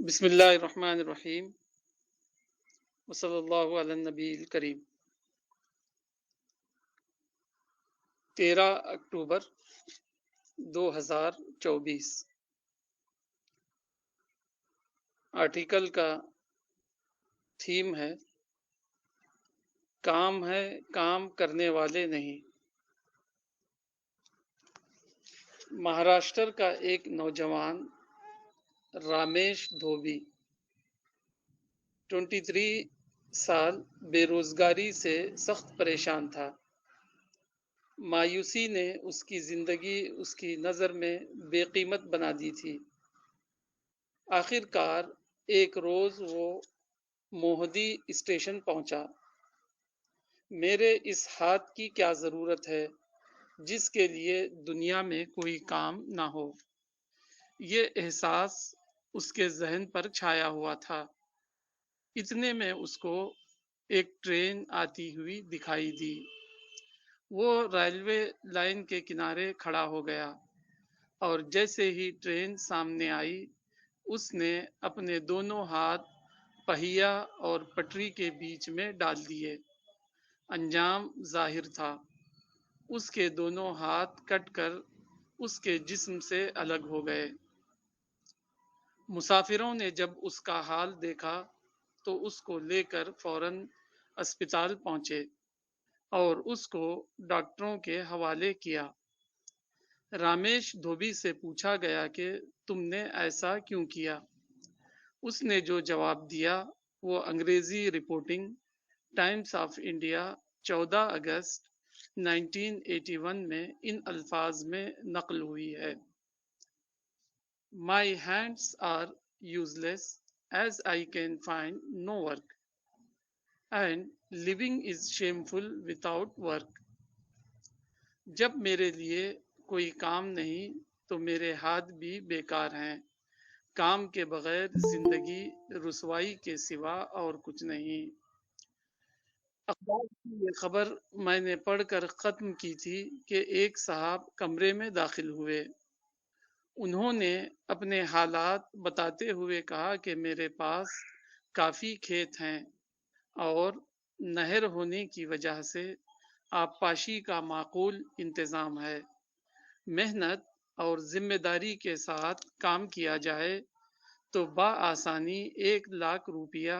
بسم اللہ الرحمن الرحیم وصلی اللہ علی النبی الکریم۔ 13 اکتوبر 2024۔ آرٹیکل کا تھیم ہے کام ہے کام کرنے والے نہیں۔ مہاراشٹر کا ایک نوجوان رامیش دھوبی 23 سال بے روزگاری سے سخت پریشان تھا۔ مایوسی نے اس کی زندگی اس کی نظر میں بے قیمت بنا دی تھی۔ آخر کار ایک روز وہ موہدی اسٹیشن پہنچا۔ میرے اس ہاتھ کی کیا ضرورت ہے جس کے لیے دنیا میں کوئی کام نہ ہو، یہ احساس اس کے ذہن پر چھایا ہوا تھا۔ اتنے میں اس کو ایک ٹرین آتی ہوئی دکھائی دی۔ وہ ریلوے لائن کے کنارے کھڑا ہو گیا اور جیسے ہی ٹرین سامنے آئی اس نے اپنے دونوں ہاتھ پہیا اور پٹری کے بیچ میں ڈال دیے۔ انجام ظاہر تھا، اس کے دونوں ہاتھ کٹ کر اس کے جسم سے الگ ہو گئے۔ مسافروں نے جب اس کا حال دیکھا تو اس کو لے کر فوراً اسپتال پہنچے اور اس کو ڈاکٹروں کے حوالے کیا۔ رامیش دھوبی سے پوچھا گیا کہ تم نے ایسا کیوں کیا؟ اس نے جو جواب دیا وہ انگریزی رپورٹنگ ٹائمز آف انڈیا 14 اگست 1981 میں ان الفاظ میں نقل ہوئی ہے: My hands are useless as I can find no work and living is shameful without work۔ جب میرے لیے کوئی کام نہیں تو میرے ہاتھ بھی بیکار ہیں، کام کے بغیر زندگی رسوائی کے سوا اور کچھ نہیں۔ اخبار کی یہ خبر میں نے پڑھ کر ختم کی تھی کہ ایک صاحب کمرے میں داخل ہوئے۔ انہوں نے اپنے حالات بتاتے ہوئے کہا کہ میرے پاس کافی کھیت ہیں اور نہر ہونے کی وجہ سے آبپاشی کا معقول انتظام ہے۔ محنت اور ذمہ داری کے ساتھ کام کیا جائے تو بآسانی 1,00,000 روپیہ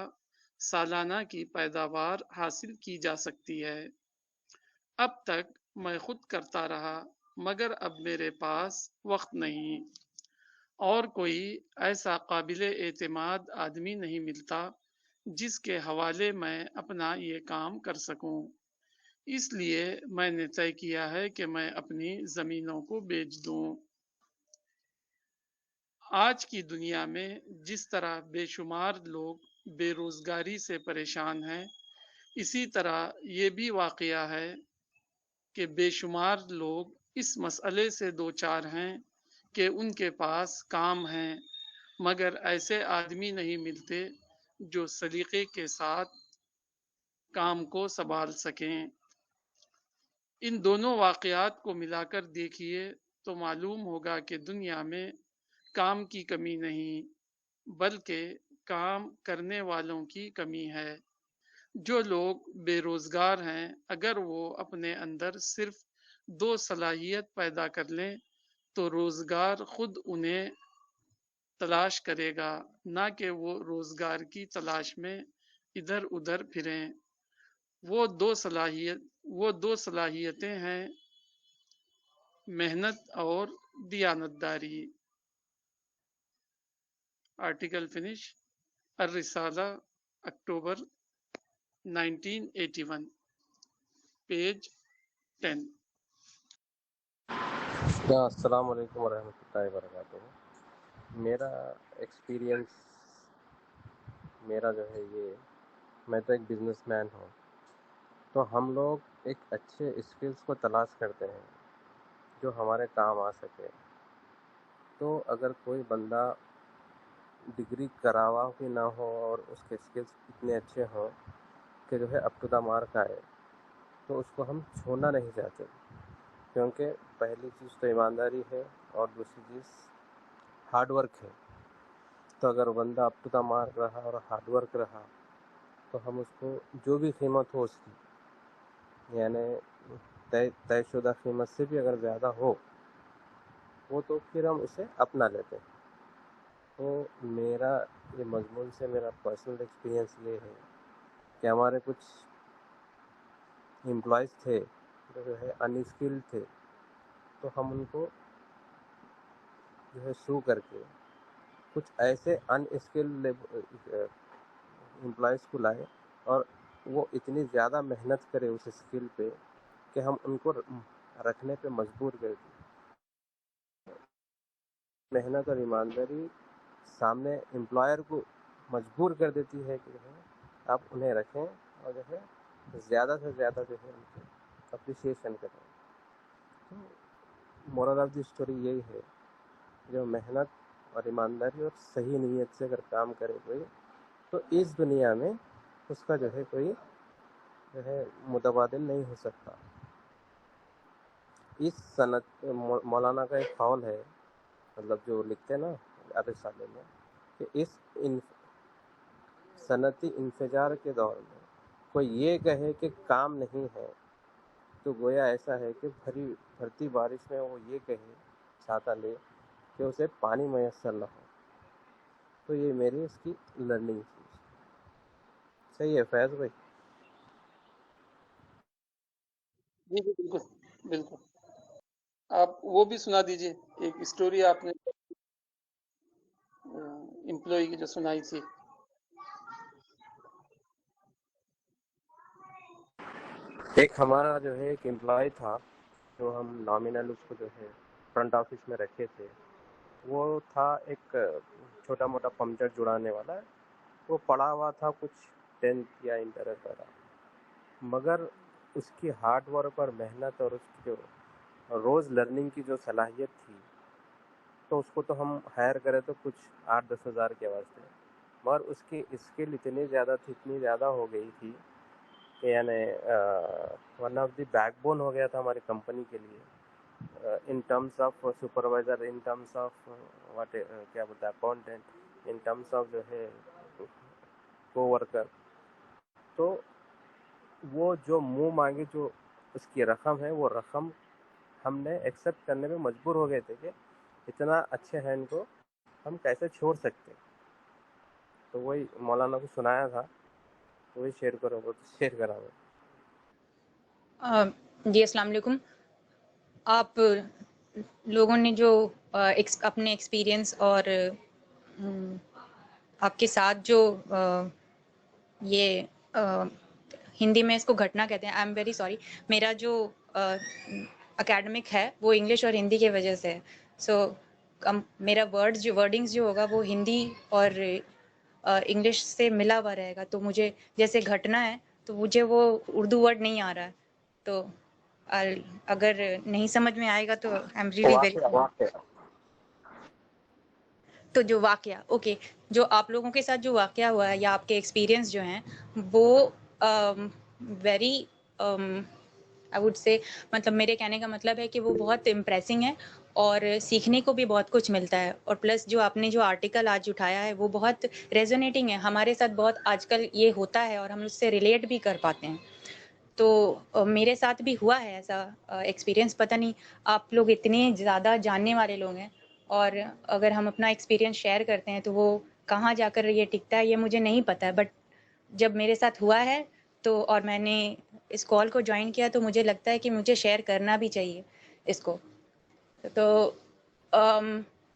سالانہ کی پیداوار حاصل کی جا سکتی ہے۔ اب تک میں خود کرتا رہا مگر اب میرے پاس وقت نہیں اور کوئی ایسا قابل اعتماد آدمی نہیں ملتا جس کے حوالے میں اپنا یہ کام کر سکوں۔ اس لیے میں نے طے کیا ہے کہ میں اپنی زمینوں کو بیچ دوں۔ آج کی دنیا میں جس طرح بے شمار لوگ بے روزگاری سے پریشان ہیں، اسی طرح یہ بھی واقعہ ہے کہ بے شمار لوگ اس مسئلے سے دوچار ہیں کہ ان کے پاس کام ہیں مگر ایسے آدمی نہیں ملتے جو سلیقے کے ساتھ کام کو سنبھال سکیں۔ ان دونوں واقعات کو ملا کر دیکھیے تو معلوم ہوگا کہ دنیا میں کام کی کمی نہیں بلکہ کام کرنے والوں کی کمی ہے۔ جو لوگ بے روزگار ہیں اگر وہ اپنے اندر صرف 2 صلاحیت پیدا کر لیں تو روزگار خود انہیں تلاش کرے گا، نہ کہ وہ روزگار کی تلاش میں ادھر ادھر پھریں۔ وہ دو صلاحیتیں ہیں محنت اور دیانتداری۔ Article finish. Al Risala October 1981، page 10۔ السلام علیکم ورحمۃ اللہ وبرکاتہ۔ میرا ایکسپیرینس جو ہے میں تو ایک بزنس مین ہوں، تو ہم لوگ ایک اچھے اسکلس کو تلاش کرتے ہیں جو ہمارے کام آ سکے۔ تو اگر کوئی بندہ ڈگری کرا ہوا بھی نہ ہو اور اس کے اسکلس اتنے اچھے ہوں کہ جو ہے اپ ٹو دا مارک آئے تو اس کو ہم چھوڑنا نہیں چاہتے، کیونکہ پہلی چیز تو ایمانداری ہے اور دوسری چیز ہارڈ ورک ہے۔ تو اگر بندہ اپ ٹو دا مارک رہا اور ہارڈ ورک رہا تو ہم اس کو جو بھی قیمت ہو اس کی، یعنی طے شدہ قیمت سے بھی اگر زیادہ ہو وہ تو پھر ہم اسے اپنا لیتے ہیں۔ تو میرا یہ مضمون سے میرا پرسنل ایکسپیرینس یہ ہے کہ ہمارے کچھ امپلائز تھے جو ہے ان اسکل تھے، تو ہم ان کو جو ہے سو کر کے کچھ ایسے ان اسکل امپلائز کو لائے، اور وہ اتنی زیادہ محنت کرے اس اسکل پہ کہ ہم ان کو رکھنے پہ مجبور کر دیے۔ محنت اور ایمانداری سامنے امپلائر کو مجبور کر دیتی ہے کہ جو ہے آپ انہیں رکھیں اور جو ہے زیادہ سے زیادہ جو ہے ان کو اپریشیشن کریں۔ تو مورل آف دی اسٹوری یہی ہے، جو محنت اور ایمانداری اور صحیح نیت سے اگر کام کرے کوئی تو اس دنیا میں اس کا جو ہے کوئی جو ہے متبادل نہیں ہو سکتا۔ اس صنعت مولانا کا ایک قول ہے، مطلب جو لکھتے ہیں نا رسالے میں، کہ اس صنعتی انفجار کے دور میں کوئی یہ کہے کہ کام نہیں ہے تو گویا ایسا ہے کہ بھرتی بارش میں وہ یہ کہے چھاتا لے کہ اسے پانی میسر نہ ہو۔ تو یہ میری اس کی لرننگ تھی۔ صحیح ہے فیض بھائی؟ جی جی بالکل بالکل، آپ وہ بھی سنا دیجئے ایک اسٹوری آپ نے امپلائی کی جو سنائی تھی۔ ایک ہمارا جو ہے ایک امپلائی تھا جو ہم نامینل اس کو جو ہے فرنٹ آفس میں رکھے تھے، وہ تھا ایک چھوٹا موٹا پمچر جڑانے والا، وہ پڑھا ہوا تھا کچھ 10th یا انٹر وغیرہ، مگر اس کی ہارڈ ورک اور محنت اور اس کی جو روز لرننگ کی جو صلاحیت تھی، تو اس کو تو ہم ہائر کرے تو کچھ 8-10 ہزار کے واسطے، مگر اس کی اسکل اتنی زیادہ ہو گئی تھی کہ یعنی one of the backbone ہو گیا تھا ہماری کمپنی کے لیے، in terms of supervisor, in terms of what کیا بولتا ہے اکاؤنٹنٹ، ان ٹرمز آف جو ہے کو ورکر۔ تو وہ جو منہ مانگے جو اس کی رقم ہے، وہ رقم ہم نے ایکسیپٹ کرنے میں مجبور ہو گئے تھے کہ اتنا اچھے ہیں ان کو ہم کیسے چھوڑ سکتے۔ تو وہی مولانا کو سنایا تھا، تو وہی شیئر کرو گے تو شیئر کرا ہوں۔ جی السلام علیکم۔ آپ لوگوں نے جو اپنے ایکسپیرینس اور آپ کے ساتھ جو یہ ہندی میں اس کو گھٹنا کہتے ہیں، آئی ایم ویری سوری، میرا جو اکیڈمک ہے وہ انگلش اور ہندی کی وجہ سے ہے، سو میرا ورڈنگز جو ہوگا وہ ہندی اور انگلش سے ملا ہوا رہے گا، تو مجھے جیسے گھٹنا ہے تو مجھے وہ اردو ورڈ نہیں آ رہا ہے، تو اگر نہیں سمجھ میں آئے گا تو آئی ایم ریئلی ویری تو جو واقعہ اوکے جو آپ لوگوں کے ساتھ جو واقعہ ہوا ہے یا آپ کے ایکسپیرینس جو ہیں وہ ویری آئی وڈ سے، مطلب میرے کہنے کا مطلب ہے کہ وہ بہت امپریسنگ ہے اور سیکھنے کو بھی بہت کچھ ملتا ہے، اور پلس جو آپ نے جو آرٹیکل آج اٹھایا ہے وہ بہت ریزونیٹنگ ہے، ہمارے ساتھ بہت آج کل یہ ہوتا ہے اور ہم اس سے ریلیٹ بھی کر پاتے ہیں۔ تو میرے ساتھ بھی ہوا ہے ایسا ایکسپیرینس، پتہ نہیں آپ لوگ اتنے زیادہ جاننے والے لوگ ہیں، اور اگر ہم اپنا ایکسپیرینس شیئر کرتے ہیں تو وہ کہاں جا کر یہ ٹکتا ہے یہ مجھے نہیں پتہ ہے، بٹ جب میرے ساتھ ہوا ہے تو اور میں نے اس کال کو جوائن کیا تو مجھے لگتا ہے کہ مجھے شیئر کرنا بھی چاہیے اس کو۔ تو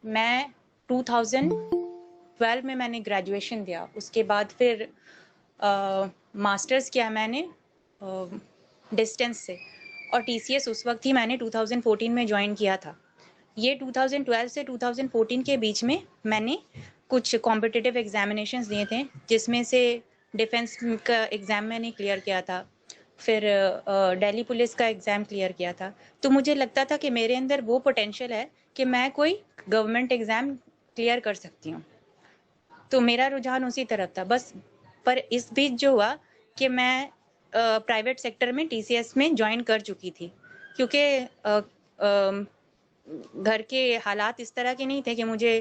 میں 2012 میں نے گریجویشن دیا، اس کے بعد پھر ماسٹرز کیا میں نے ڈسٹینس سے، اور ٹی سی ایس اس وقت ہی میں نے 2014 میں جوائن کیا تھا۔ یہ 2012 سے 2014 کے بیچ میں نے کچھ کمپٹیٹیو ایگزامینیشنز دیے تھے، جس میں سے ڈیفنس کا ایگزام میں نے کلیئر کیا تھا، پھر دہلی پولیس کا ایگزام کلیئر کیا تھا، تو مجھے لگتا تھا کہ میرے اندر وہ پوٹینشیل ہے کہ میں کوئی گورنمنٹ ایگزام کلیئر کر سکتی ہوں، تو میرا رجحان اسی طرف تھا بس۔ پر اس بیچ جو ہوا کہ میں پرائیویٹ سیکٹر میں ٹی سی ایس میں جوائن کر چکی تھی، کیونکہ گھر کے حالات اس طرح کے نہیں تھے کہ مجھے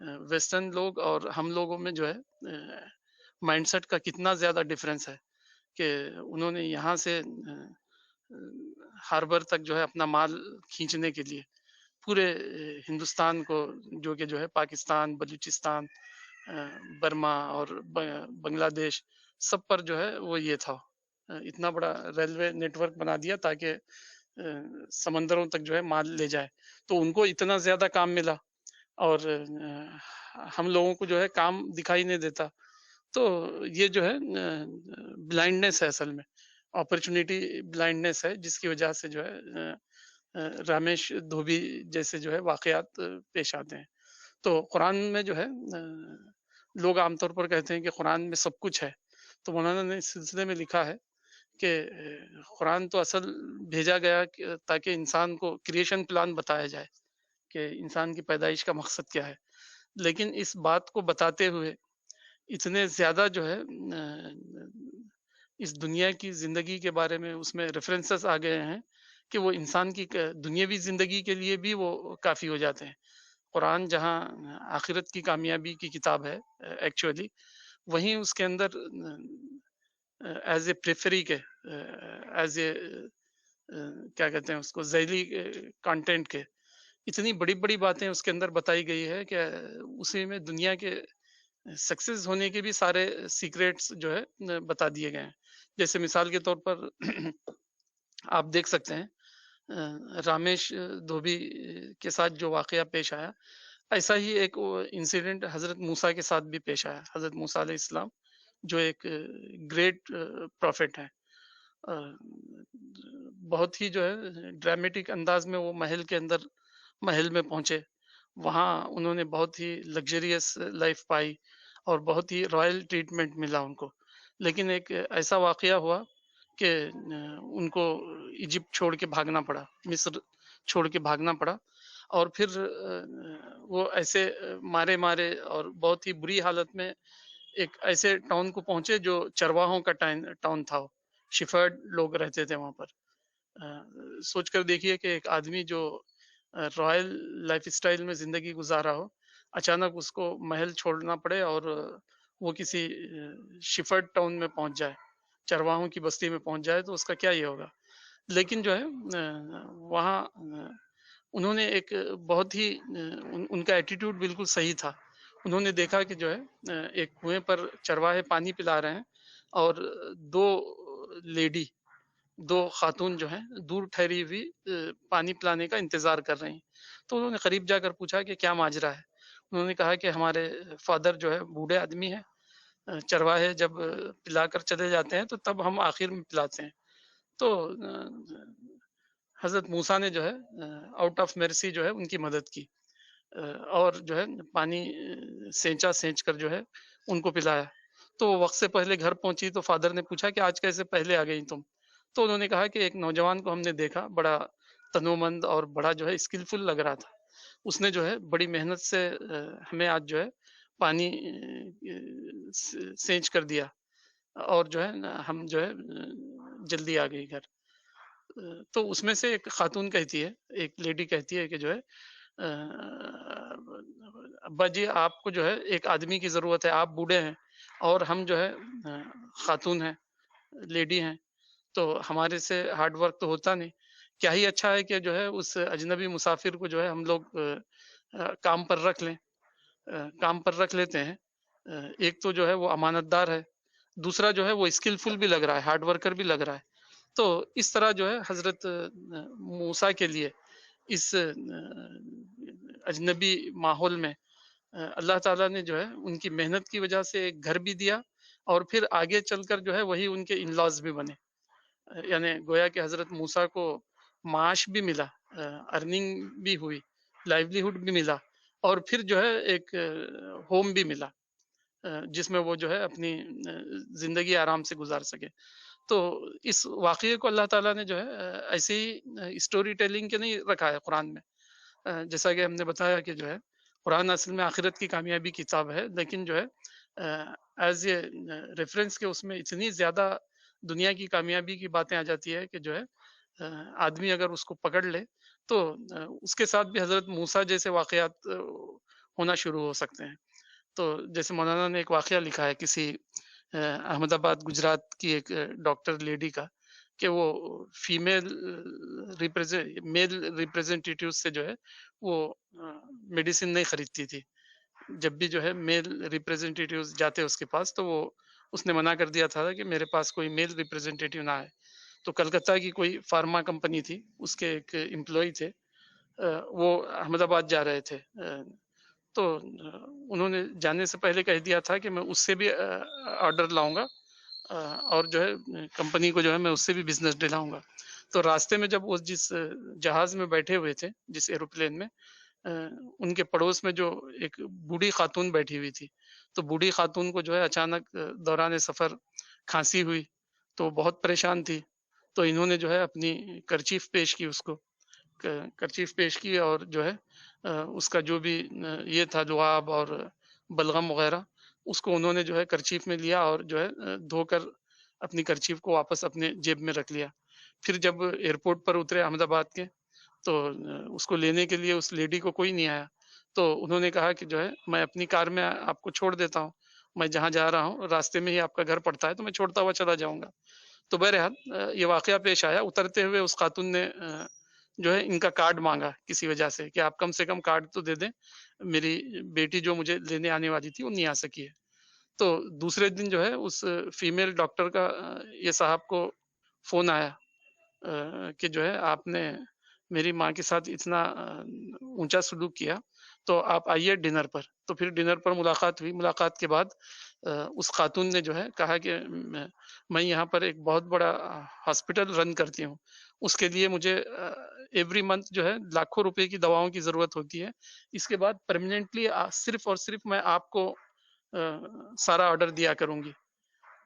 ویسٹرن لوگ اور ہم لوگوں میں جو ہے مائنڈ سیٹ کا کتنا زیادہ ڈفرینس ہے کہ انہوں نے یہاں سے ہاربر تک جو ہے اپنا مال کھینچنے کے لیے پورے ہندوستان کو، جو کہ جو ہے پاکستان، بلوچستان، برما اور بنگلہ دیش، سب پر جو ہے وہ یہ تھا، اتنا بڑا ریلوے نیٹ ورک بنا دیا تاکہ سمندروں تک جو ہے مال لے جائے. تو ان کو اتنا زیادہ کام ملا اور ہم لوگوں کو جو ہے کام دکھائی نہیں دیتا. تو یہ جو ہے بلائنڈنس ہے، اصل میں اپرچونیٹی بلائنڈنس ہے، جس کی وجہ سے جو ہے رامیش دھوبی جیسے جو ہے واقعات پیش آتے ہیں. تو قرآن میں جو ہے لوگ عام طور پر کہتے ہیں کہ قرآن میں سب کچھ ہے. تو مولانا نے اس سلسلے میں لکھا ہے کہ قرآن تو اصل بھیجا گیا تاکہ انسان کو کریشن پلان بتایا جائے کہ انسان کی پیدائش کا مقصد کیا ہے، لیکن اس بات کو بتاتے ہوئے اتنے زیادہ جو ہے اس دنیا کی زندگی کے بارے میں اس میں ریفرنسز آ گئے ہیں کہ وہ انسان کی دنیاوی زندگی کے لیے بھی وہ کافی ہو جاتے ہیں. قرآن جہاں آخرت کی کامیابی کی کتاب ہے ایکچولی، وہیں اس کے اندر ایز اے پریفری کے، ایز اے کیا کہتے ہیں اس کو، ذیلی کانٹینٹ کے اتنی بڑی بڑی باتیں اس کے اندر بتائی گئی ہے کہ اسی میں دنیا کے سکسیز ہونے کے بھی سارے سیکریٹس جو ہے بتا دیے گئے ہیں. جیسے مثال کے طور پر آپ دیکھ سکتے ہیں رامیش دھوبی کے ساتھ جو واقعہ پیش آیا، ایسا ہی ایک انسیڈنٹ حضرت موسیٰ کے ساتھ بھی پیش آیا. حضرت موسیٰ علیہ السلام جو ایک گریٹ پروفٹ ہے، بہت ہی جو ہے ڈرامیٹک انداز میں وہ محل میں پہنچے. وہاں انہوں نے بہت ہی لگژریس لائف پائی اور بہت ہی رائل ٹریٹمنٹ ملا ان کو. لیکن ایک ایسا واقعہ ہوا کہ ان کو ایجپٹ چھوڑ کے بھاگنا پڑا، مصر چھوڑ کے بھاگنا پڑا، اور پھر وہ ایسے مارے اور بہت ہی بری حالت میں ایک ایسے ٹاؤن کو پہنچے جو چرواہوں کا ٹاؤن تھا. شفرڈ لوگ رہتے تھے وہاں پر. سوچ کر دیکھیے کہ ایک آدمی جو رائل لائف اسٹائل میں زندگی گزارا ہو، اچانک اس کو محل چھوڑنا پڑے اور وہ کسی شفرڈ ٹاؤن میں پہنچ جائے، چرواہوں کی بستی میں پہنچ جائے، تو اس کا کیا یہ ہوگا. لیکن جو ہے وہاں انہوں نے ایک بہت ہی ان کا ایٹیٹیوڈ بالکل صحیح تھا. انہوں نے دیکھا کہ جو ہے ایک کنویں پر چرواہے پانی پلا رہے ہیں اور دو خاتون جو ہیں دور ٹھہری ہوئی پانی پلانے کا انتظار کر رہی ہیں. تو انہوں نے قریب جا کر پوچھا کہ کیا ماجرا ہے. انہوں نے کہا کہ ہمارے فادر جو ہے بوڑھے آدمی ہیں، چرواہے جب پلا کر چلے جاتے ہیں تو تب ہم آخر میں پلاتے ہیں. تو حضرت موسیٰ نے جو ہے آؤٹ آف مرسی جو ہے ان کی مدد کی اور جو ہے پانی سینچ کر جو ہے ان کو پلایا. تو وہ وقت سے پہلے گھر پہنچی تو فادر نے پوچھا کہ آج کیسے پہلے آ گئی تم. تو انہوں نے کہا کہ ایک نوجوان کو ہم نے دیکھا، بڑا تنومند اور بڑا جو ہے اسکلفل لگ رہا تھا. اس نے جو ہے بڑی محنت سے ہمیں آج جو ہے پانی سینچ کر دیا اور جو ہے ہم جو ہے جلدی آ گئی گھر. تو اس میں سے ایک خاتون کہتی ہے، ایک لیڈی کہتی ہے کہ جو ہے ابا جی آپ کو جو ہے ایک آدمی کی ضرورت ہے، آپ بوڑھے ہیں اور ہم جو ہے خاتون ہیں، لیڈی ہیں، تو ہمارے سے ہارڈ ورک تو ہوتا نہیں. کیا ہی اچھا ہے کہ جو ہے اس اجنبی مسافر کو جو ہے ہم لوگ کام پر رکھ لیتے ہیں. ایک تو جو ہے وہ امانت دار ہے، دوسرا جو ہے وہ اسکلفل بھی لگ رہا ہے، ہارڈ ورکر بھی لگ رہا ہے. تو اس طرح جو ہے حضرت موسیٰ کے لیے اس اجنبی ماحول میں اللہ تعالیٰ نے جو ہے ان کی محنت کی وجہ سے ایک گھر بھی دیا اور پھر آگے چل کر جو ہے وہی ان کے ان لاز بھی بنے. یعنی گویا کہ حضرت موسیٰ کو معاش بھی ملا، ارننگ بھی ہوئی، لائیولیہوڈ بھی ملا، اور پھر جو ہے ایک ہوم بھی ملا جس میں وہ جو ہے اپنی زندگی آرام سے گزار سکے. تو اس واقعے کو اللہ تعالیٰ نے جو ہے ایسے ہی اسٹوری ٹیلنگ کے نہیں رکھا ہے قرآن میں. جیسا کہ ہم نے بتایا کہ جو ہے قرآن اصل میں آخرت کی کامیابی کی کتاب ہے، لیکن جو ہے ایز اے ریفرنس کے اس میں اتنی زیادہ دنیا کی کامیابی کی باتیں آ جاتی ہے کہ جو ہے آدمی اگر اس کو پکڑ لے تو اس کے ساتھ بھی حضرت موسیٰ جیسے واقعات ہونا شروع ہو سکتے ہیں. تو جیسے مولانا نے ایک واقعہ لکھا ہے کسی احمد آباد گجرات کی ایک ڈاکٹر لیڈی کا کہ وہ میل ریپریزنٹیٹیو سے جو ہے وہ میڈیسن نہیں خریدتی تھی. جب بھی جو ہے میل ریپریزنٹیٹیو جاتے اس کے پاس تو وہ اس نے منع کر دیا تھا کہ میرے پاس کوئی میل ریپریزنٹیٹیو نہ آئے. تو کلکتہ کی کوئی فارما کمپنی تھی, اس کے ایک امپلائی تھے, وہ احمد آباد جا رہے تھے, تو انہوں نے جانے سے پہلے کہہ دیا تھا کہ میں اس سے بھی آرڈر لاؤں گا اور جو ہے کمپنی کو جو ہے میں اس سے بھی بزنس دلاؤں گا. تو راستے میں جب وہ جس جہاز میں بیٹھے ہوئے تھے, جس ایروپلین میں, ان کے پڑوس میں جو ایک بوڑھی خاتون بیٹھی ہوئی تھی, تو بوڑھی خاتون کو جو ہے اچانک دوران سفر کھانسی ہوئی, تو بہت پریشان تھی. تو انہوں نے جو ہے اپنی کرچیف پیش کی, اس کو کرچیف پیش کی اور جو ہے اس کا جو بھی یہ تھا لعاب اور بلغم وغیرہ, اس کو انہوں نے جو ہے کرچیف میں لیا اور جو ہے دھو کر اپنی کرچیف کو واپس اپنے جیب میں رکھ لیا. پھر جب ایئرپورٹ پر اترے احمد آباد کے, تو اس کو لینے کے لیے اس لیڈی کو کوئی نہیں آیا. تو انہوں نے کہا کہ جو ہے میں اپنی کار میں آپ کو چھوڑ دیتا ہوں, میں جہاں جا رہا ہوں راستے میں ہی آپ کا گھر پڑتا ہے, تو میں چھوڑتا ہوا چلا جاؤں گا. تو بہرحال یہ واقعہ پیش آیا. اترتے ہوئے اس خاتون نے جو ہے ان کا کارڈ مانگا کسی وجہ سے کہ آپ کم سے کم کارڈ تو دے دیں, میری بیٹی جو مجھے لینے آنے والی تھی وہ نہیں آ سکی ہے. تو دوسرے دن جو ہے اس فیمیل ڈاکٹر کا یہ صاحب کو فون آیا کہ جو ہے آپ نے میری ماں کے ساتھ اتنا اونچا سلوک کیا, تو آپ آئیے ڈنر پر. تو پھر ڈنر پر ملاقات ہوئی. ملاقات کے بعد اس خاتون نے جو ہے کہا کہ میں یہاں پر ایک بہت بڑا ہاسپٹل رن کرتی ہوں, اس کے لیے مجھے ایوری منتھ جو ہے لاکھوں روپے کی دواؤں کی ضرورت ہوتی ہے. اس کے بعد پرماننٹلی صرف اور صرف میں آپ کو سارا آرڈر دیا کروں گی.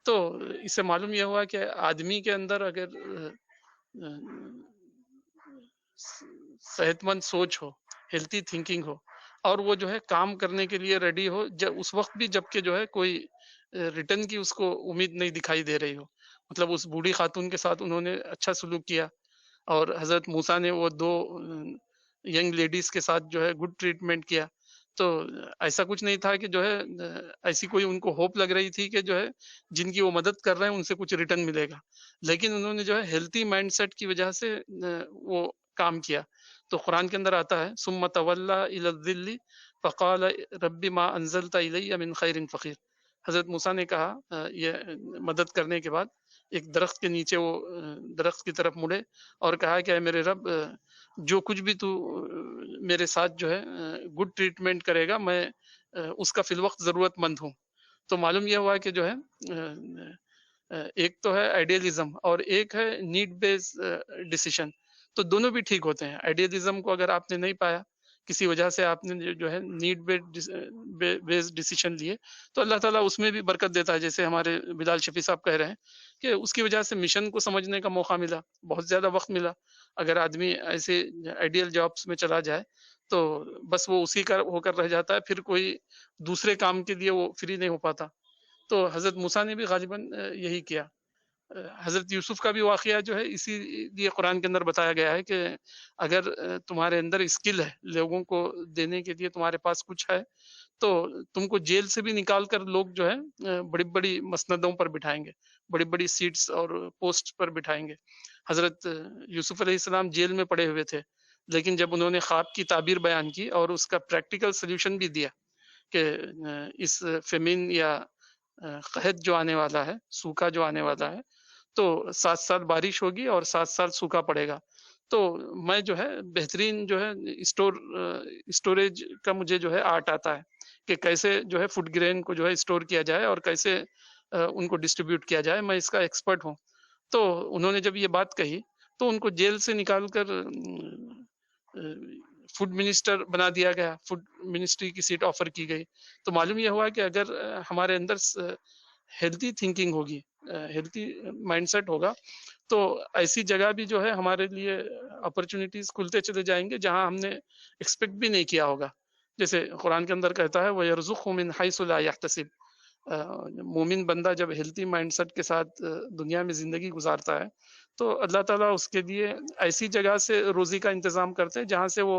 تو اس سے معلوم یہ ہوا کہ آدمی کے اندر اگر صحت مند سوچ ہو, ہیلتھی تھنکنگ ہو, اور وہ جو ہے کام کرنے کے لیے ریڈی ہو, اس وقت بھی جب کہ جو ہے کوئی ریٹرن کی اس کو امید نہیں دکھائی دے رہی ہو. مطلب اس بوڑھی خاتون کے ساتھ انہوں نے اچھا سلوک کیا, اور حضرت موسیٰ نے وہ 2 ینگ لیڈیز کے ساتھ جو ہے گڈ ٹریٹمنٹ کیا. تو ایسا کچھ نہیں تھا کہ جو ہے ایسی کوئی ان کو ہوپ لگ رہی تھی کہ جو ہے جن کی وہ مدد کر رہے ہیں ان سے کچھ ریٹرن ملے گا, لیکن انہوں نے جو ہے ہیلتھی مائنڈ سیٹ کی وجہ سے وہ کام کیا. تو قرآن کے اندر آتا ہے ثم تولی الی الظل فقال رب ما انزلت الی من خیر فقیر. حضرت موسیٰ نے کہا یہ مدد کرنے کے بعد ایک درخت کے نیچے وہ درخت کی طرف مڑے اور کہا کہ اے میرے رب, جو کچھ بھی تو میرے ساتھ جو ہے گڈ ٹریٹمنٹ کرے گا میں اس کا فی الوقت ضرورت مند ہوں. تو معلوم یہ ہوا کہ جو ہے ایک تو ہے آئیڈیالزم اور ایک ہے نیڈ بیس ڈیسیشن, تو دونوں بھی ٹھیک ہوتے ہیں. آئیڈیالزم کو اگر آپ نے نہیں پایا, کسی وجہ سے آپ نے جو ہے نیڈ بیس ڈیسیشن لیے, تو اللہ تعالیٰ اس میں بھی برکت دیتا ہے. جیسے ہمارے بلال شفیع صاحب کہہ رہے ہیں کہ اس کی وجہ سے مشن کو سمجھنے کا موقع ملا, بہت زیادہ وقت ملا. اگر آدمی ایسے آئیڈیل جابس میں چلا جائے تو بس وہ اسی کا ہو کر رہ جاتا ہے, پھر کوئی دوسرے کام کے لیے وہ فری نہیں ہو پاتا. تو حضرت موسیٰ نے بھی غالباً یہی کیا. حضرت یوسف کا بھی واقعہ جو ہے اسی لیے قرآن کے اندر بتایا گیا ہے کہ اگر تمہارے اندر اسکل ہے, لوگوں کو دینے کے لیے تمہارے پاس کچھ ہے, تو تم کو جیل سے بھی نکال کر لوگ جو ہے بڑی بڑی مسندوں پر بٹھائیں گے, بڑی بڑی سیٹس اور پوسٹ پر بٹھائیں گے. حضرت یوسف علیہ السلام جیل میں پڑے ہوئے تھے, لیکن جب انہوں نے خواب کی تعبیر بیان کی اور اس کا پریکٹیکل سلیوشن بھی دیا کہ اس فیمین یا قحط جو آنے والا ہے, سوکھا جو آنے والا ہے, تو 7 سال بارش ہوگی اور 7 سال سوکھا پڑے گا, تو میں جو ہے بہترین جو ہے اسٹوریج کا مجھے جو ہے آرٹ آتا ہے کہ کیسے جو ہے فوڈ گرین کو جو ہے اسٹور کیا جائے اور کیسے ان کو ڈسٹریبیوٹ کیا جائے, میں اس کا ایکسپرٹ ہوں. تو انہوں نے جب یہ بات کہی تو ان کو جیل سے نکال کر فوڈ منسٹر بنا دیا گیا, فوڈ منسٹری کی سیٹ آفر کی گئی. تو معلوم یہ ہوا کہ اگر ہمارے اندر ہیلتھی تھنکنگ ہوگی, ہیلتھی مائنڈ سیٹ ہوگا, تو ایسی جگہ بھی جو ہے ہمارے لیے اپرچونیٹیز کھلتے چلے جائیں گے جہاں ہم نے ایکسپیکٹ بھی نہیں کیا ہوگا. جیسے قرآن کے اندر کہتا ہے وَيَرْزُقْهُ مِنْ حَيْثُ لَا يَحْتَسِبُ. مومن بندہ جب ہیلتھی مائنڈ سیٹ کے ساتھ دنیا میں زندگی گزارتا ہے تو اللہ تعالیٰ اس کے لیے ایسی جگہ سے روزی کا انتظام کرتے ہیں جہاں سے وہ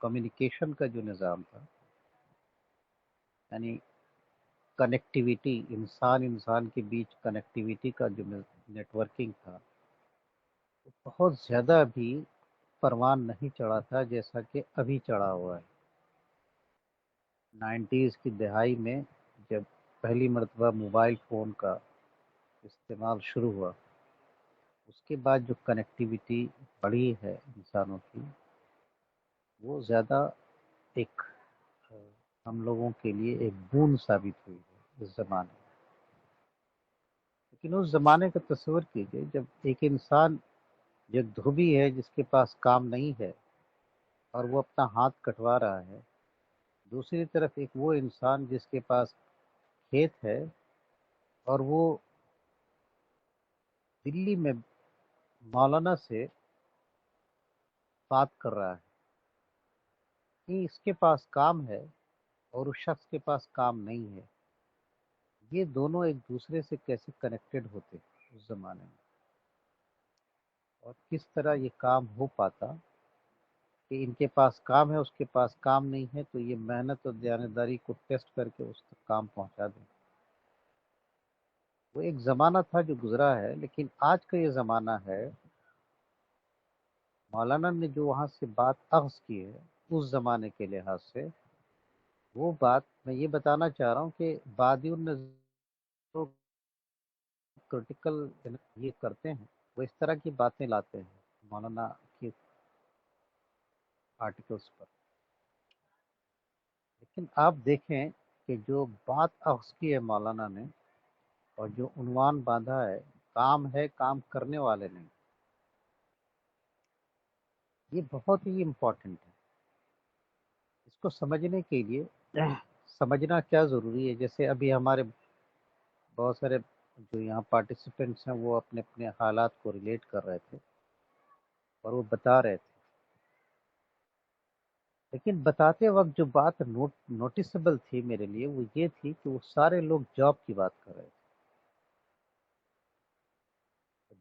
کمیونیکیشن کا جو نظام تھا، یعنی کنیکٹیویٹی، انسان کے بیچ کنیکٹیویٹی کا جو نیٹ ورکنگ تھا، وہ بہت زیادہ بھی پروان نہیں چڑھا تھا جیسا کہ ابھی چڑھا ہوا ہے۔ 90s کی دہائی میں جب پہلی مرتبہ موبائل فون کا استعمال شروع ہوا، اس کے بعد جو کنیکٹیویٹی بڑھی ہے انسانوں کی، وہ زیادہ ایک ہم لوگوں کے لیے ایک بون ثابت ہوئی ہے اس زمانے میں۔ لیکن اس زمانے کا تصور کیجئے جب ایک انسان جو ایک دھوبی ہے جس کے پاس کام نہیں ہے اور وہ اپنا ہاتھ کٹوا رہا ہے، دوسری طرف ایک وہ انسان جس کے پاس کھیت ہے اور وہ دلی میں مولانا سے بات کر رہا ہے کہ اس کے پاس کام ہے اور اس شخص کے پاس کام نہیں ہے، یہ دونوں ایک دوسرے سے کیسے کنیکٹڈ ہوتے اس زمانے میں، اور کس طرح یہ کام ہو پاتا کہ ان کے پاس کام ہے اس کے پاس کام نہیں ہے، تو یہ محنت اور دیانتداری کو ٹیسٹ کر کے اس تک کام پہنچا دیں۔ وہ ایک زمانہ تھا جو گزرا ہے، لیکن آج کا یہ زمانہ ہے، مولانا نے جو وہاں سے بات اخذ کی ہے اس زمانے کے لحاظ سے، وہ بات میں یہ بتانا چاہ رہا ہوں کہ بادیون نے کرٹیکل یہ کرتے ہیں، وہ اس طرح کی باتیں لاتے ہیں مولانا کی آرٹیکلز پر، لیکن آپ دیکھیں کہ جو بات اخذ کی ہے مولانا نے اور جو عنوان باندھا ہے کام کرنے والے نہیں، یہ بہت ہی امپورٹنٹ ہے۔ اس کو سمجھنے کے لیے سمجھنا کیا ضروری ہے، جیسے ابھی ہمارے بہت سارے جو یہاں پارٹیسپینٹس ہیں وہ اپنے اپنے حالات کو ریلیٹ کر رہے تھے اور وہ بتا رہے تھے، لیکن بتاتے وقت جو بات نوٹیسبل تھی میرے لیے وہ یہ تھی کہ وہ سارے لوگ جاب کی بات کر رہے تھے۔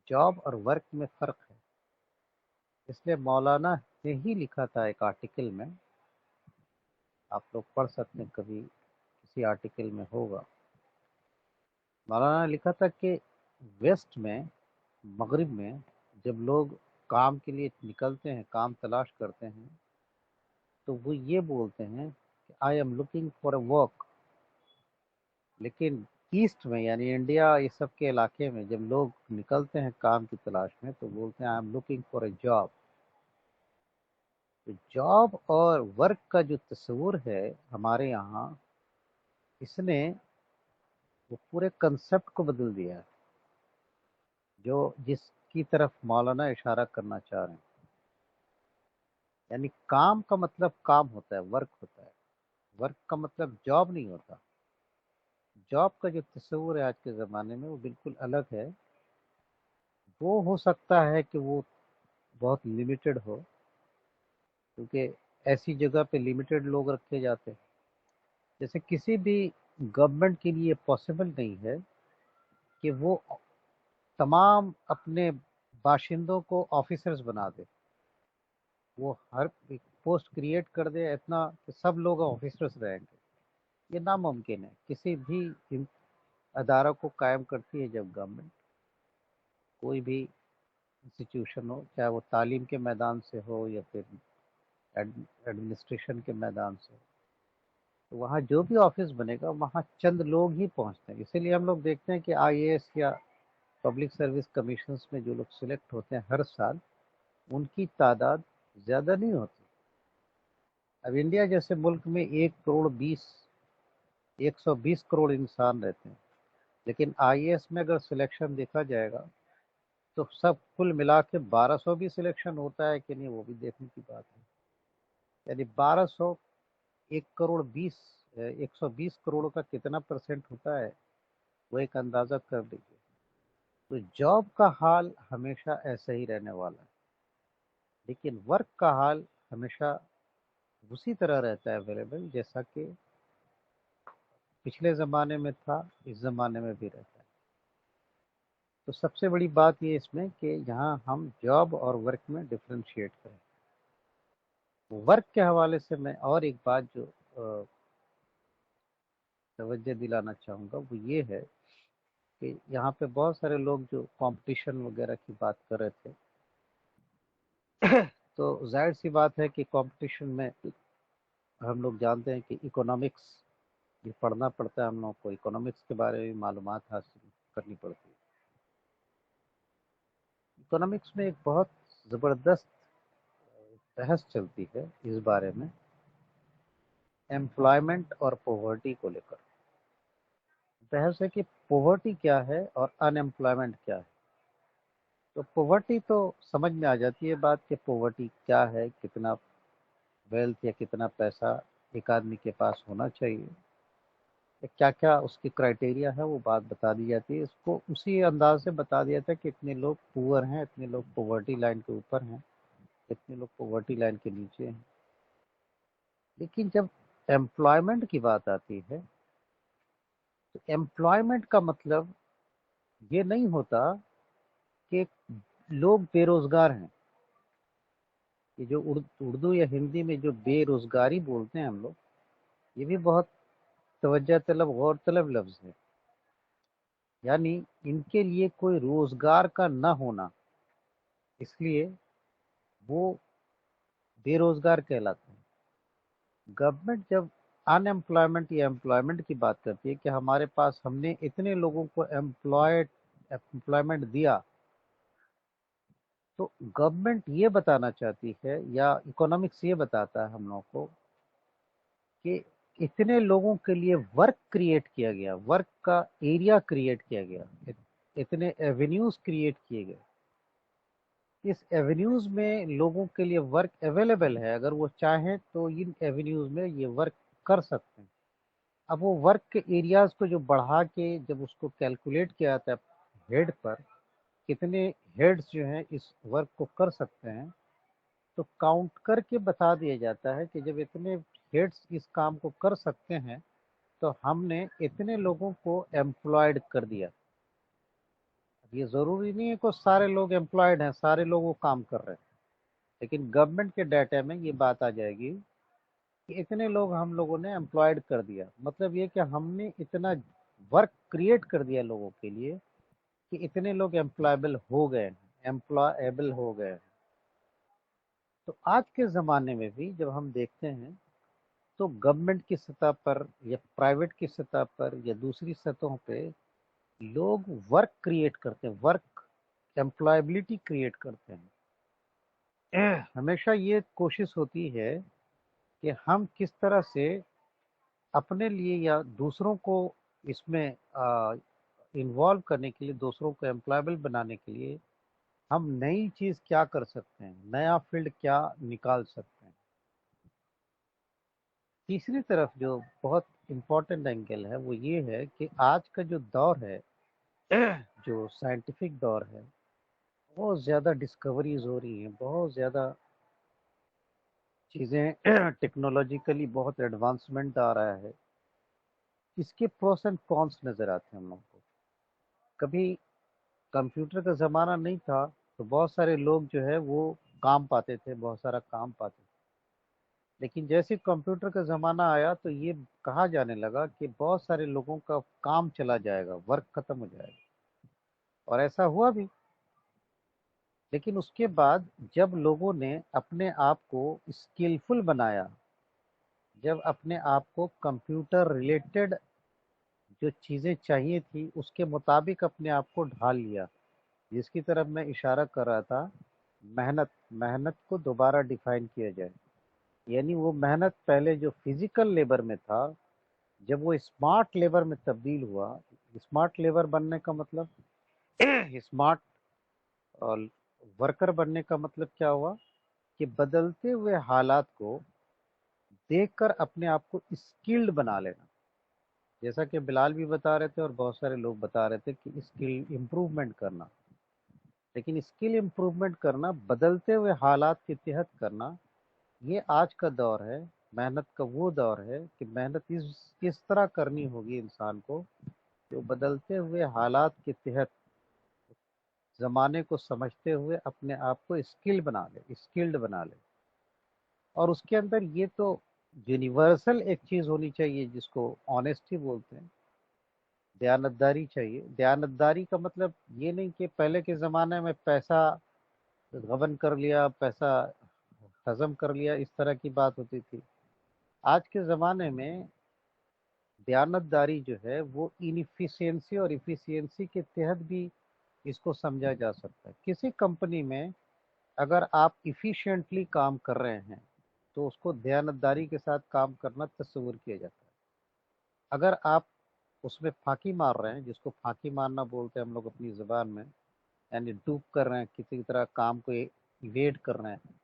جاب اور ورک میں فرق ہے، اس لیے مولانا نے ہی لکھا تھا ایک آرٹیکل میں، آپ لوگ پڑھ سکتے ہیں کبھی کسی آرٹیکل میں ہوگا، مولانا نے لکھا تھا کہ ویسٹ میں، مغرب میں جب لوگ کام کے لیے نکلتے ہیں، کام تلاش کرتے ہیں، تو وہ یہ بولتے ہیں کہ I am looking for a work, لیکن ایسٹ میں یعنی انڈیا یہ سب کے علاقے میں جب لوگ نکلتے ہیں کام کی تلاش میں تو بولتے ہیں I M looking for a job. تو جاب اور ورک کا جو تصور ہے ہمارے یہاں، اس نے وہ پورے کنسپٹ کو بدل دیا ہے، جس کی طرف مولانا اشارہ کرنا چاہ رہے ہیں۔ یعنی کام کا مطلب کام ہوتا ہے، ورک ہوتا ہے، ورک کا مطلب جاب نہیں ہوتا۔ جاب کا جو تصور ہے آج کے زمانے میں وہ بالکل الگ ہے، وہ ہو سکتا ہے کہ وہ بہت لمیٹڈ ہو، کیونکہ ایسی جگہ پہ لمیٹڈ لوگ رکھے جاتے ہیں، جیسے کسی بھی گورنمنٹ کے لیے پاسبل نہیں ہے کہ وہ تمام اپنے باشندوں کو آفیسرز بنا دے، وہ ہر پوسٹ کریٹ کر دے اتنا کہ سب لوگ آفیسرز رہیں گے، یہ ناممکن ہے۔ کسی بھی ادارہ کو قائم کرتی ہے جب گورنمنٹ، کوئی بھی انسٹیٹیوشن ہو، چاہے وہ تعلیم کے میدان سے ہو یا پھر ایڈمنسٹریشن کے میدان سے، تو وہاں جو بھی آفس بنے گا وہاں چند لوگ ہی پہنچتے ہیں۔ اسی لیے ہم لوگ دیکھتے ہیں کہ آئی اے ایس یا پبلک سروس کمیشنز میں جو لوگ سلیکٹ ہوتے ہیں ہر سال، ان کی تعداد زیادہ نہیں ہوتی۔ اب انڈیا جیسے ملک میں 120 کروڑ انسان رہتے ہیں، لیکن آئی اے ایس میں اگر سلیکشن دیکھا جائے گا تو سب کل ملا کے 1200 بھی سلیکشن ہوتا ہے کہ نہیں، وہ بھی دیکھنے کی بات ہے۔ یعنی 1200 120 کروڑ کا کتنا پرسنٹ ہوتا ہے، وہ ایک اندازہ کر لیجیے۔ تو جاب کا حال ہمیشہ ایسا ہی رہنے والا ہے، لیکن ورک کا حال ہمیشہ اسی طرح رہتا ہے اویلیبل جیسا کہ پچھلے زمانے میں تھا، اس زمانے میں بھی رہتا ہے۔ تو سب سے بڑی بات یہ اس میں کہ یہاں ہم جاب اور ورک میں ڈفرینشیٹ کریں۔ ورک کے حوالے سے میں اور ایک بات جو توجہ دلانا چاہوں گا وہ یہ ہے کہ یہاں پہ بہت سارے لوگ جو کمپٹیشن وغیرہ کی بات کر رہے تھے، تو ظاہر سی بات ہے کہ کمپٹیشن میں ہم لوگ جانتے ہیں کہ اکنامکس یہ پڑھنا پڑتا ہے، ہم لوگ کو اکنامکس کے بارے میں معلومات حاصل کرنی پڑتی ہے۔ اکنامکس میں ایک بہت زبردست بحث چلتی ہے اس بارے میں، امپلائمنٹ اور پوورٹی کو لے کر بحث ہے کہ پوورٹی کیا ہے اور ان امپلائمنٹ کیا ہے۔ تو پوورٹی تو سمجھ میں آ جاتی ہے بات کہ پوورٹی کیا ہے، کتنا ویلتھ یا کتنا پیسہ ایک آدمی کے پاس ہونا چاہیے، کیا کیا اس کی کرائٹیریا ہے، وہ بات بتا دی جاتی ہے۔ اس کو اسی انداز سے بتا دیا تھا کہ اتنے لوگ پور ہیں، اتنے لوگ پوورٹی لائن کے اوپر ہیں، اتنے لوگ پوورٹی لائن کے نیچے ہیں۔ لیکن جب امپلائمنٹ کی بات آتی ہے تو امپلائمنٹ کا مطلب یہ نہیں ہوتا کہ لوگ بے روزگار ہیں۔ یہ جو اردو یا ہندی میں جو بے روزگاری بولتے ہیں ہم لوگ، یہ بھی بہت توجہ طلب غور طلب لفظ ہے، یعنی ان کے لیے کوئی روزگار کا نہ ہونا، اس لیے وہ بے روزگار کہلاتے ہیں۔ گورنمنٹ جب ان امپلائمنٹ یا امپلائمنٹ کی بات کرتی ہے کہ ہمارے پاس ہم نے اتنے لوگوں کو امپلائمنٹ دیا، تو گورنمنٹ یہ بتانا چاہتی ہے یا اکنامکس یہ بتاتا ہے ہم لوگوں کو کہ اتنے لوگوں کے لیے ورک کریٹ کیا گیا، ورک کا ایریا کریٹ کیا گیا، اتنے ایونیوز کریٹ کیے گئے، اس ایونیوز میں لوگوں کے لیے ورک اویلیبل ہے، اگر وہ چاہیں تو ان ایونیوز میں یہ ورک کر سکتے ہیں۔ اب وہ ورک کے ایریاز کو جو بڑھا کے جب اس کو کیلکولیٹ کیا جاتا ہے ہیڈ پر، کتنے ہیڈز جو ہیں اس ورک کو کر سکتے ہیں، تو کاؤنٹ کر کے بتا دیا جاتا ہے کہ جب اتنے ہیڈز اس کام کو کر سکتے ہیں تو ہم نے اتنے لوگوں کو ایمپلائڈ کر دیا۔ یہ ضروری نہیں ہے کہ سارے لوگ ایمپلائڈ ہیں، سارے لوگ وہ کام کر رہے ہیں، لیکن گورنمنٹ کے ڈیٹا میں یہ بات آ جائے گی کہ اتنے لوگ ہم لوگوں نے ایمپلائڈ کر دیا، مطلب یہ کہ ہم نے اتنا ورک کریٹ کر دیا لوگوں کے لیے کہ اتنے لوگ ایمپلائبل ہو گئے ہیں، ایمپلائبل ہو گئے ہیں۔ تو آج کے زمانے میں بھی جب ہم دیکھتے ہیں تو گورنمنٹ کی سطح پر یا پرائیویٹ کی سطح پر یا دوسری سطحوں پہ لوگ ورک کریٹ کرتے ہیں، ورک ایمپلائبلٹی کریٹ کرتے ہیں۔ ہمیشہ یہ کوشش ہوتی ہے کہ ہم کس طرح سے اپنے لیے یا دوسروں کو اس میں انوالو کرنے کے لیے، دوسروں کو امپلائبل بنانے کے لیے ہم نئی چیز کیا کر سکتے ہیں، نیا فیلڈ کیا نکال سکتے ہیں۔ تیسری طرف جو بہت امپورٹنٹ اینگل ہے وہ یہ ہے کہ آج کا جو دور ہے، جو سائنٹیفک دور ہے، بہت زیادہ ڈسکوریز ہو رہی ہیں، بہت زیادہ چیزیں ٹیکنالوجیکلی بہت ایڈوانسمنٹ آ رہا ہے۔ اس کے پروس اینڈ کونس نظر آتے ہیں ہم لوگ کو۔ کبھی کمپیوٹر کا زمانہ نہیں تھا تو بہت سارے لوگ جو ہے وہ کام پاتے تھے، بہت سارا کام پاتے تھے، لیکن جیسے کمپیوٹر کا زمانہ آیا تو یہ کہا جانے لگا کہ بہت سارے لوگوں کا کام چلا جائے گا، ورک ختم ہو جائے گا، اور ایسا ہوا بھی۔ لیکن اس کے بعد جب لوگوں نے اپنے آپ کو اسکلفل بنایا، جب اپنے آپ کو کمپیوٹر ریلیٹڈ جو چیزیں چاہیے تھی اس کے مطابق اپنے آپ کو ڈھال لیا، جس کی طرف میں اشارہ کر رہا تھا، محنت کو دوبارہ ڈیفائن کیا جائے، یعنی وہ محنت پہلے جو فزیکل لیبر میں تھا، جب وہ اسمارٹ لیبر میں تبدیل ہوا۔ اسمارٹ لیبر بننے کا مطلب اسمارٹ ورکر بننے کا مطلب کیا ہوا کہ بدلتے ہوئے حالات کو دیکھ کر اپنے آپ کو اسکلڈ بنا لینا، جیسا کہ بلال بھی بتا رہے تھے اور بہت سارے لوگ بتا رہے تھے کہ اسکل امپروومنٹ کرنا۔ لیکن اسکل امپروومنٹ کرنا، بدلتے ہوئے حالات کے تحت کرنا، یہ آج کا دور ہے، محنت کا وہ دور ہے کہ محنت اس طرح کرنی ہوگی انسان کو جو بدلتے ہوئے حالات کے تحت زمانے کو سمجھتے ہوئے اپنے آپ کو اسکلڈ بنا لے۔ اور اس کے اندر یہ تو یونیورسل ایک چیز ہونی چاہیے جس کو آنیسٹی بولتے ہیں، دیانتداری چاہیے۔ دیانتداری کا مطلب یہ نہیں کہ پہلے کے زمانے میں پیسہ غبن کر لیا، پیسہ ہضم کر لیا، اس طرح کی بات ہوتی تھی۔ آج کے زمانے میں دیانتداری جو ہے وہ انفیشینسی اور ایفیشینسی کے تحت بھی اس کو سمجھا جا سکتا ہے۔ کسی کمپنی میں اگر آپ ایفیشینٹلی کام کر رہے ہیں تو اس کو دیانتداری کے ساتھ کام کرنا تصور کیا جاتا ہے۔ اگر آپ اس میں پھاکی مار رہے ہیں، جس کو پھاکی مارنا بولتے ہیں ہم لوگ اپنی زبان میں، یعنی ڈوب کر رہے ہیں، کسی طرح کام کو ایویڈ کر رہے ہیں،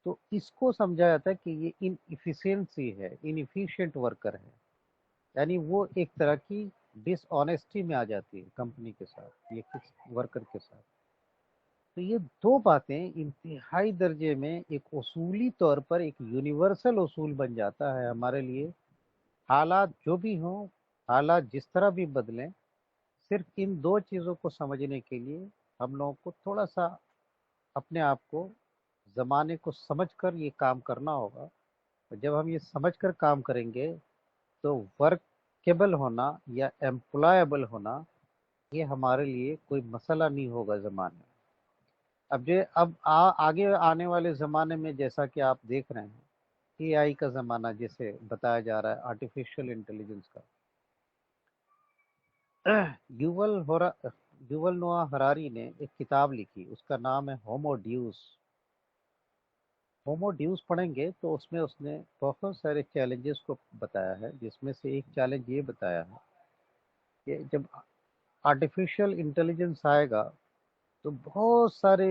تو اس کو سمجھا جاتا ہے کہ یہ ان ایفیشینسی ہے، ان ایفیشینٹ ورکر ہے، یعنی وہ ایک طرح کی ڈس آنیسٹی میں آ جاتی ہے کمپنی کے ساتھ، یہ کس ورکر کے ساتھ۔ تو یہ دو باتیں انتہائی درجے میں ایک اصولی طور پر ایک یونیورسل اصول بن جاتا ہے ہمارے لیے۔ حالات جو بھی ہوں، حالات جس طرح بھی بدلیں، صرف ان دو چیزوں کو سمجھنے کے لیے ہم لوگوں کو تھوڑا سا اپنے آپ کو، زمانے کو سمجھ کر یہ کام کرنا ہوگا۔ اور جب ہم یہ سمجھ کر کام کریں گے تو ورکیبل ہونا یا ایمپلائیبل ہونا یہ ہمارے لیے کوئی مسئلہ نہیں ہوگا زمانے میں۔ اب آگے آنے والے زمانے میں جیسا کہ آپ دیکھ رہے ہیں، اے آئی کا زمانہ جیسے بتایا جا رہا ہے، آرٹیفیشل انٹیلیجنس کا، یوول نوآ ہراری نے ایک کتاب لکھی، اس کا نام ہے ہومو ڈیوس۔ ہومو ڈیوس پڑھیں گے تو اس میں اس نے بہت سارے چیلنجز کو بتایا ہے، جس میں سے ایک چیلنج یہ بتایا ہے کہ جب آرٹیفیشل انٹیلیجنس آئے گا تو بہت سارے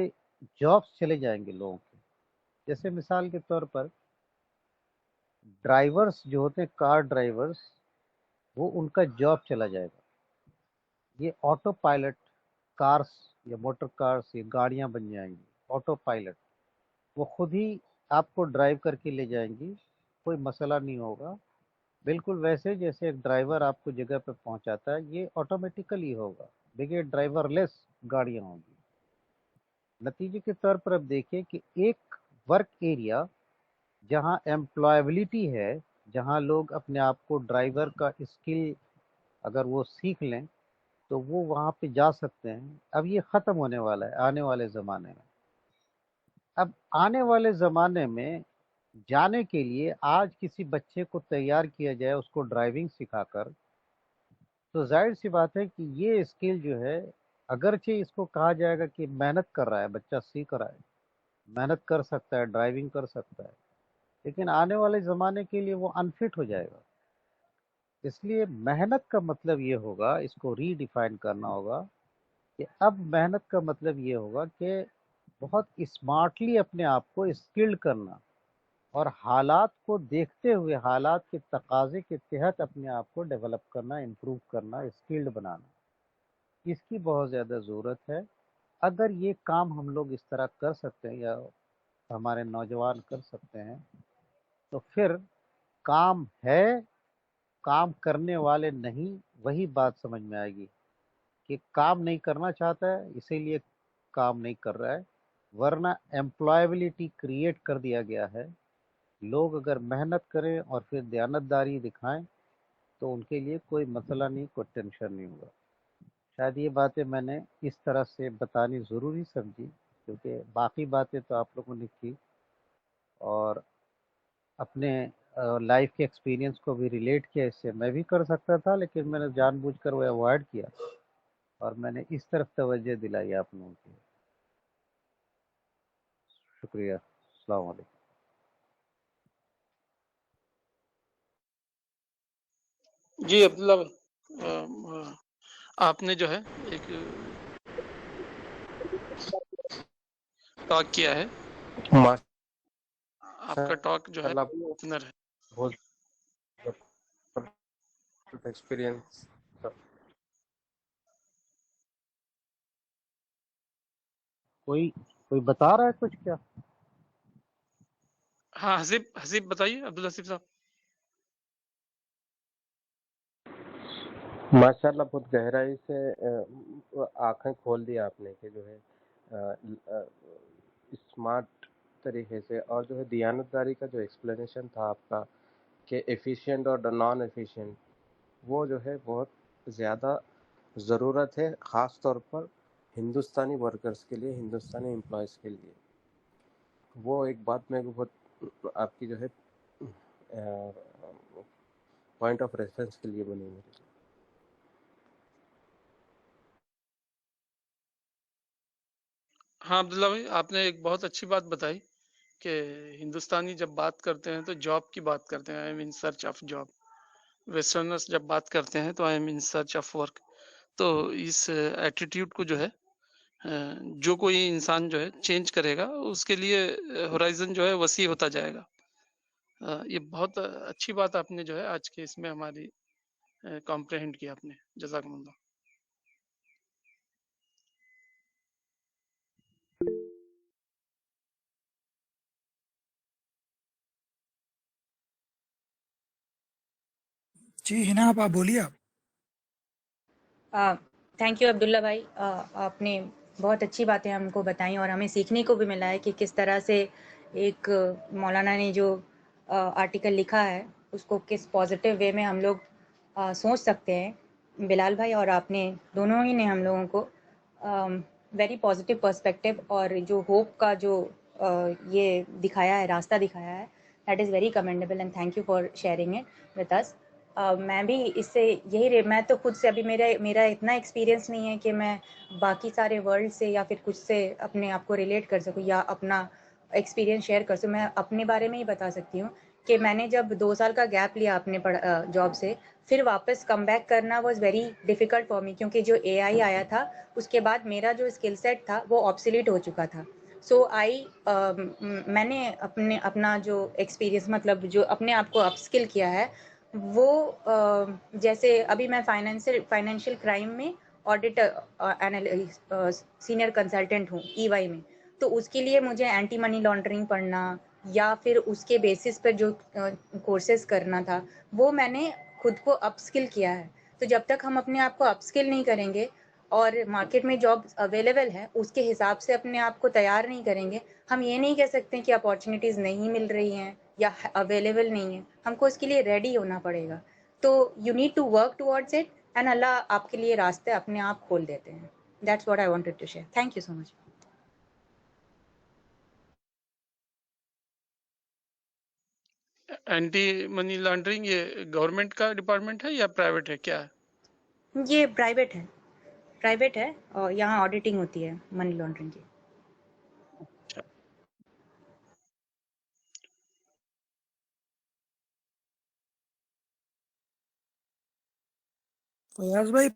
جابس چلے جائیں گے لوگوں کے۔ جیسے مثال کے طور پر ڈرائیورس جو ہوتے ہیں، کار ڈرائیورس، وہ ان کا جاب چلا جائے گا۔ یہ آٹو پائلٹ کارس یا موٹر کارس یا گاڑیاں بن جائیں گی، آٹو پائلٹ، وہ خود ہی آپ کو ڈرائیو کر کے لے جائیں گی، کوئی مسئلہ نہیں ہوگا۔ بالکل ویسے جیسے ایک ڈرائیور آپ کو جگہ پہ پہنچاتا ہے، یہ آٹومیٹیکلی ہوگا، بغیر ڈرائیور لیس گاڑیاں ہوں گی۔ نتیجے کے طور پر اب دیکھیں کہ ایک ورک ایریا جہاں ایمپلائیبلٹی ہے، جہاں لوگ اپنے آپ کو ڈرائیور کا اسکل اگر وہ سیکھ لیں تو وہ وہاں پہ جا سکتے ہیں، اب یہ ختم ہونے والا ہے آنے والے زمانے میں۔ اب آنے والے زمانے میں جانے کے لیے آج کسی بچے کو تیار کیا جائے اس کو ڈرائیونگ سکھا کر، تو ظاہر سی بات ہے کہ یہ اسکل جو ہے، اگرچہ اس کو کہا جائے گا کہ محنت کر رہا ہے بچہ، سیکھ رہا ہے، محنت کر سکتا ہے، ڈرائیونگ کر سکتا ہے، لیکن آنے والے زمانے کے لیے وہ انفٹ ہو جائے گا۔ اس لیے محنت کا مطلب یہ ہوگا، اس کو ری ڈیفائن کرنا ہوگا کہ اب محنت کا مطلب یہ ہوگا کہ بہت اسمارٹلی اپنے آپ کو اسکلڈ کرنا، اور حالات کو دیکھتے ہوئے، حالات کے تقاضے کے تحت اپنے آپ کو ڈیولپ کرنا، امپروو کرنا، اسکلڈ بنانا، اس کی بہت زیادہ ضرورت ہے۔ اگر یہ کام ہم لوگ اس طرح کر سکتے ہیں یا ہمارے نوجوان کر سکتے ہیں تو پھر کام ہے، کام کرنے والے نہیں، وہی بات سمجھ میں آئے گی کہ کام نہیں کرنا چاہتا ہے اسی لیے کام نہیں کر رہا ہے، ورنہ ایمپلائیبلٹی کریٹ کر دیا گیا ہے۔ لوگ اگر محنت کریں اور پھر دیانتداری دکھائیں تو ان کے لیے کوئی مسئلہ نہیں، کوئی ٹینشن نہیں ہوگا۔ شاید یہ باتیں میں نے اس طرح سے بتانی ضروری سمجھی، کیونکہ باقی باتیں تو آپ لوگوں نے کی، اور اپنے لائف کے ایکسپیرینس کو بھی ریلیٹ کیا، اس سے میں بھی کر سکتا تھا لیکن میں نے جان بوجھ کر وہ اوائڈ کیا، اور میں نے اس طرف توجہ دلائی آپ لوگوں کی۔ شکریہ، السلام علیکم۔ جی عبداللہ بھائی، آپ نے جو ہے ایک ٹاک کیا ہے، آپ کا ٹاک جو ہے اوپنر ہے۔ بہت ایکسپیرینس۔ کوئی بتا رہا ہے کچھ کیا؟ ہاں حسیب بتائیے، عبداللہ حسیب صاحب۔ ماشاءاللہ بہت گہرائی سے آنکھیں کھول دی آپ نے کہ جو ہے اسمارٹ طریقے سے، اور جو ہے دیانتداری کا جو ایکسپلینیشن تھا آپ کا کہ ایفیشینٹ اور نان ایفیشینٹ، وہ جو ہے بہت زیادہ ضرورت ہے، خاص طور پر ہندوستانی ورکرز کے لیے، ہندوستانی امپلائیز کے لیے. وہ ایک بات میں بہت آپ کی جو ہے پوائنٹ آف ریفرنس کے لیے بنی میرے لیے. ہاں عبداللہ بھائی، آپ نے ایک بہت اچھی بات بتائی کہ ہندوستانی جب بات کرتے ہیں تو جاب کی بات کرتے ہیں، I am in search of job. Westerners جب بات کرتے ہیں تو I am in search of work. تو اس ایٹیٹیوڈ کو جو ہے جو کوئی انسان جو ہے چینج کرے گا، اس کے لیے ہورائزن جو ہے وسیع ہوتا جائے گا. یہ بہت اچھی بات آپ نے جو ہے آج کے اس میں ہماری کمپریہنڈ کیا آپ نے. جزاکم اللہ. جی ہنا آپ بولیے. آپ تھینک یو عبداللہ بھائی، آپ نے بہت اچھی باتیں ہم کو بتائیں اور ہمیں سیکھنے کو بھی ملا ہے کہ کس طرح سے ایک مولانا نے جو آرٹیکل لکھا ہے اس کو کس پازیٹیو وے میں ہم لوگ سوچ سکتے ہیں. بلال بھائی اور آپ نے دونوں ہی نے ہم لوگوں کو ویری پازیٹیو پرسپیکٹیو اور جو ہوپ کا جو یہ دکھایا ہے، راستہ دکھایا ہے، that is very commendable and thank you for sharing it with us. میں بھی اس سے میں تو خود سے ابھی میرا اتنا ایکسپیرینس نہیں ہے کہ میں باقی سارے ورلڈ سے یا پھر کچھ سے اپنے آپ کو ریلیٹ کر سکوں یا اپنا ایکسپیرینس شیئر کر سکوں. میں اپنے بارے میں ہی بتا سکتی ہوں کہ میں نے جب 2 سال کا گیپ لیا اپنے جاب سے، پھر واپس کم بیک کرنا was very difficult for me, کیونکہ جو اے آئی آیا تھا اس کے بعد میرا جو اسکل سیٹ تھا وہ آبسلیٹ ہو چکا تھا. سو میں نے اپنا جو ایکسپیرینس مطلب جو اپنے آپ کو اپ اسکل کیا ہے وہ جیسے ابھی میں فائنینشیل کرائم میں آڈیٹر سینئر کنسلٹنٹ ہوں ای وائی میں. تو اس کے لیے مجھے اینٹی منی لانڈرنگ پڑھنا یا پھر اس کے بیسس پر جو کورسز کرنا تھا وہ میں نے خود کو اپ اسکل کیا ہے. تو جب تک ہم اپنے آپ کو اپ اسکل نہیں کریں گے اور مارکیٹ میں جاب اویلیبل ہے اس کے حساب سے اپنے آپ کو تیار نہیں کریں گے، ہم یہ نہیں کہہ سکتے کہ اپارچونیٹیز نہیں مل رہی ہیں یا اویلیبل نہیں ہیں. ہم کو اس کے لیے ریڈی ہونا پڑے گا. تو you need to work towards it and Allah آپ کے لیے راستے اپنے آپ کھول دیتے ہیں. That's what I wanted to share. Thank you so much. Anti money laundering یہ گورنمنٹ کا ڈپارٹمنٹ ہے یا پرائیویٹ ہے، کیا ہے؟ یہ پرائیویٹ ہے اور یہاں آڈیٹنگ ہوتی ہے منی لانڈرنگ کی. فیاض بھائی،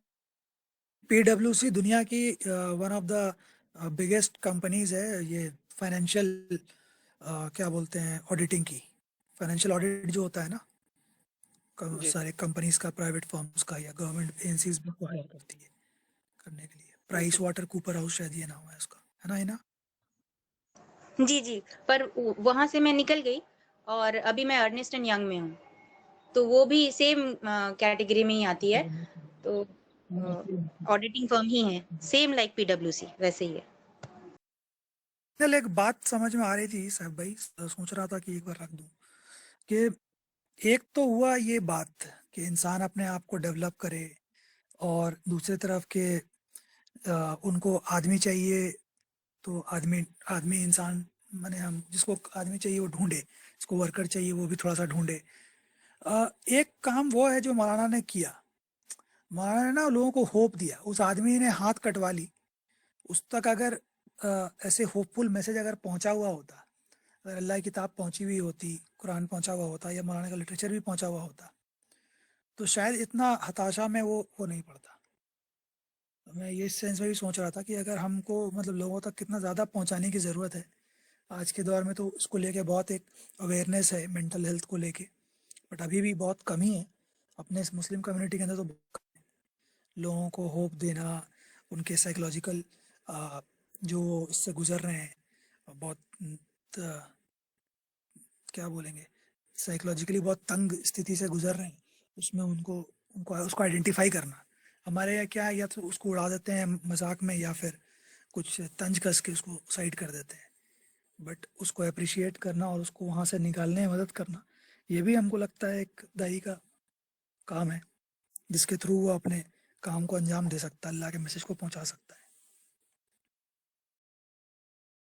پی ڈبلیو سی دنیا کی one of the biggest companies ہے. یہ فائنینشیل کیا بولتے ہیں آڈیٹنگ کی، فائنینشیل آڈٹ جو ہوتا ہے نا جی سارے کمپنیز کا، پرائیویٹ فرمز کا یا گورنمنٹ ایجنسیز میں کو ہائر کرتی ہے کرنے کے لیے. پرائس واٹر کوپر ہاؤس شاید یہ نام ہے اس کا، ہے نا؟ جی پر وہاں سے میں نکل گئی اور ابھی میں ارنسٹ اینڈ ینگ میں ہوں، تو وہ بھی سیم کیٹیگری میں ہی آتی ہے. تو آڈیٹنگ فرم ہی ہے، same like P W C ویسے ہی ہے. ایک بات سمجھ میں آ رہی تھی صاحب بھائی، سوچ رہا تھا کہ ایک بار رکھ دوں کہ ایک تو ہوا یہ بات کہ انسان اپنے آپ کو ڈیولپ کرے، اور دوسری طرف کہ ان کو آدمی چاہیے تو آدمی انسان مانے ہم جس کو آدمی چاہیے وہ ڈھونڈے، جس کو ورکر چاہیے وہ بھی تھوڑا سا ڈھونڈے. ایک کام وہ ہے جو مولانا نے کیا. مولانا نے نا لوگوں کو ہوپ دیا. اس آدمی نے ہاتھ کٹوا لی، اس تک اگر ایسے ہوپ فل میسج اگر پہنچا ہوا ہوتا، اگر اللہ کی کتاب پہنچی ہوئی ہوتی، قرآن پہنچا ہوا ہوتا یا مولانا کا لٹریچر بھی پہنچا ہوا ہوتا، تو شاید اتنا ہتاشا میں وہ نہیں پڑتا. میں یہ سینس میں بھی سوچ رہا تھا کہ اگر ہم کو مطلب لوگوں تک کتنا زیادہ پہنچانے کی ضرورت ہے. آج کے دور میں تو اس کو لے کے بہت ایک اویئرنیس ہے مینٹل ہیلتھ کو لے کے، بٹ ابھی بھی بہت کمی ہے اپنے مسلم کمیونٹی کے اندر. تو بہت کمی ہے لوگوں کو ہوپ دینا، ان کے سائیکولوجیکل جو اس سے گزر رہے ہیں، بہت کیا بولیں گے، سائیکولوجیکلی بہت تنگ استھتی سے گزر رہے ہیں، اس میں ان کو آئیڈینٹیفائی کرنا. ہمارے یہاں کیا ہے، یا تو اس کو اڑا دیتے ہیں مذاق میں یا پھر کچھ طنز کس کے اس کو سائڈ کر دیتے ہیں. بٹ اس کو اپریشیٹ کرنا اور اس کو وہاں سے نکالنے میں مدد کرنا، یہ بھی ہم کو لگتا ہے ایک دائی کا کام ہے، جس کے تھرو وہ اپنے کام کو انجام دے سکتا ہے، اللہ کے میسج کو پہنچا سکتا ہے۔